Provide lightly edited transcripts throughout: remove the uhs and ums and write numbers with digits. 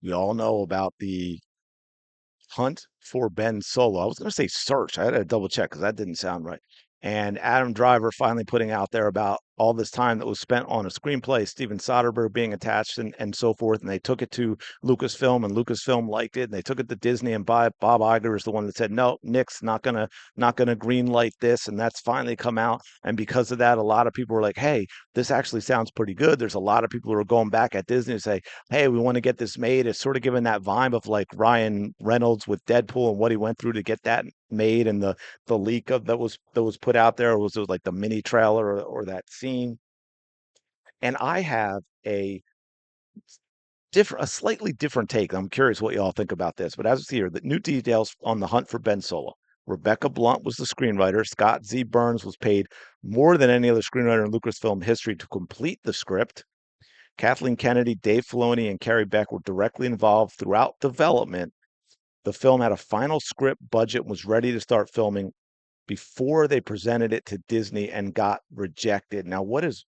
We all know about the hunt for Ben Solo. I was going to say search. I had to double check because that didn't sound right. And Adam Driver finally putting out there about all this time that was spent on a screenplay, Steven Soderbergh being attached and so forth. And they took it to Lucasfilm, and Lucasfilm liked it. And they took it to Disney, and Bob Iger is the one that said, "No, Nick's not gonna green light this." And that's finally come out. And because of that, a lot of people were like, "Hey, this actually sounds pretty good." There's a lot of people who are going back at Disney to say, "Hey, we want to get this made." It's sort of given that vibe of like Ryan Reynolds with Deadpool and what he went through to get that made, and the leak of that was put out there was like the mini trailer, or that scene. And I have a slightly different take. I'm curious what you all think about this. But as it's here, the new details on the hunt for Ben Solo. Rebecca Blunt was the screenwriter. Scott Z. Burns was paid more than any other screenwriter in Lucasfilm history to complete the script. Kathleen Kennedy, Dave Filoni, and Carrie Beck were directly involved throughout development. The film had a final script budget and was ready to start filming before they presented it to Disney and got rejected. Now, what is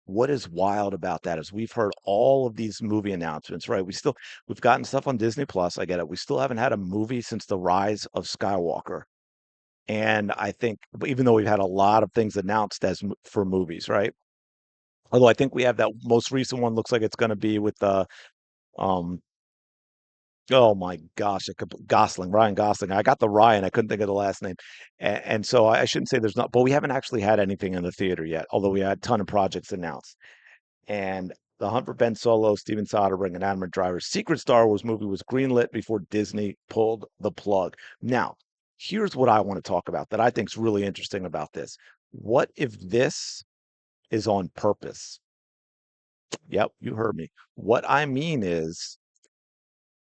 wild about that is we've heard all of these movie announcements, right? We've gotten stuff on Disney Plus. I get it. We still haven't had a movie since The Rise of Skywalker. And I think, even though we've had a lot of things announced for movies, right? Although I think we have that most recent one looks like it's going to be with um oh my gosh, Ryan Gosling. I got the Ryan, I couldn't think of the last name. And so I shouldn't say there's not, but we haven't actually had anything in the theater yet, although we had a ton of projects announced. And The Hunt for Ben Solo, Steven Soderbergh, and Adam Driver's secret Star Wars movie was greenlit before Disney pulled the plug. Now, here's what I want to talk about that I think is really interesting about this. What if this is on purpose? Yep, you heard me. What I mean is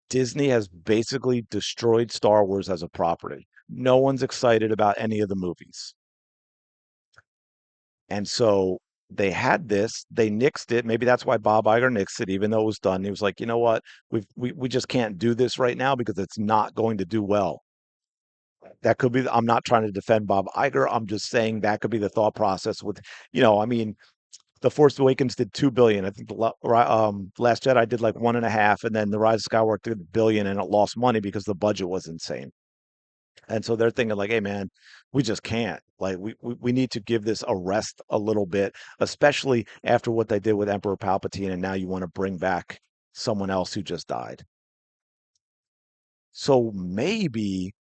Disney has basically destroyed Star Wars as a property. No one's excited about any of the movies. And so they had this, they nixed it. Maybe that's why Bob Iger nixed it, even though it was done. He was like, you know what? We just can't do this right now because it's not going to do well. That could be, I'm not trying to defend Bob Iger. I'm just saying that could be the thought process with, I mean, The Force Awakens did 2 billion. I think Last Jedi did like 1.5, and then The Rise of Skywalker did 1 billion, and it lost money because the budget was insane. And so they're thinking like, hey man, we just can't. Like we need to give this a rest a little bit, especially after what they did with Emperor Palpatine, and now you want to bring back someone else who just died. So maybe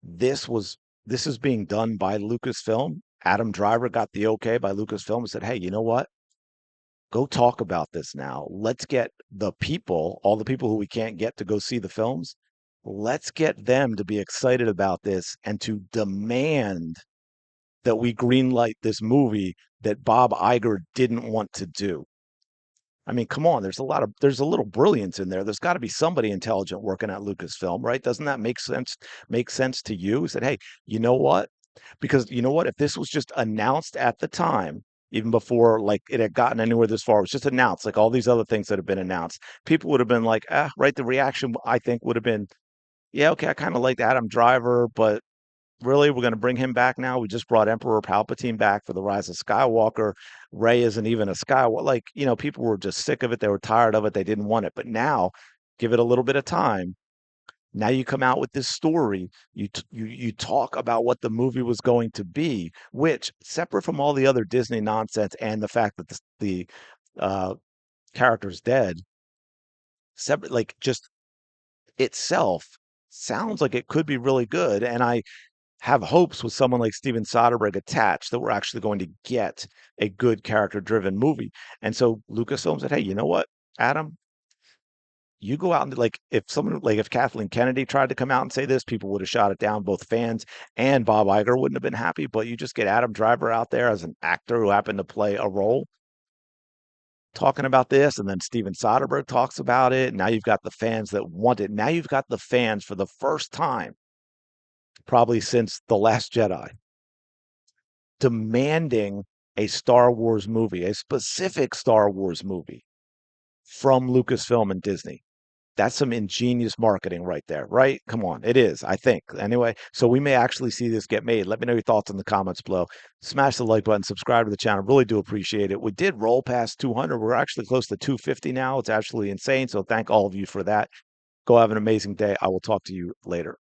this was this is being done by Lucasfilm. Adam Driver got the okay by Lucasfilm and said, hey, you know what? Go talk about this now. Let's get the people, all the people who we can't get to go see the films, let's get them to be excited about this and to demand that we greenlight this movie that Bob Iger didn't want to do. I mean, come on, there's a little brilliance in there. There's got to be somebody intelligent working at Lucasfilm, right? Doesn't that make sense to you? He said, hey, you know what? Because you know what? If this was just announced at the time, even before like it had gotten anywhere this far, it was just announced, like all these other things that have been announced, people would have been like, right. The reaction I think would have been, yeah, okay, I kind of like Adam Driver, but really, we're going to bring him back now. We just brought Emperor Palpatine back for The Rise of Skywalker. Rey isn't even a Skywalker. Like, people were just sick of it. They were tired of it. They didn't want it. But now, give it a little bit of time. Now you come out with this story. You talk about what the movie was going to be, which separate from all the other Disney nonsense and the fact that the uh, character's dead, separate like just itself sounds like it could be really good. And I have hopes with someone like Steven Soderbergh attached that we're actually going to get a good character driven movie. And so Lucasfilm said, hey, you know what, Adam, you go out and like if Kathleen Kennedy tried to come out and say this, people would have shot it down. Both fans and Bob Iger wouldn't have been happy. But you just get Adam Driver out there as an actor who happened to play a role talking about this, and then Steven Soderbergh talks about it. Now you've got the fans that want it. Now you've got the fans for the first time, probably since The Last Jedi, demanding a Star Wars movie, a specific Star Wars movie from Lucasfilm and Disney. That's some ingenious marketing right there, right? Come on, it is, I think. Anyway, so we may actually see this get made. Let me know your thoughts in the comments below. Smash the like button, subscribe to the channel. Really do appreciate it. We did roll past 200. We're actually close to 250 now. It's actually insane. So thank all of you for that. Go have an amazing day. I will talk to you later.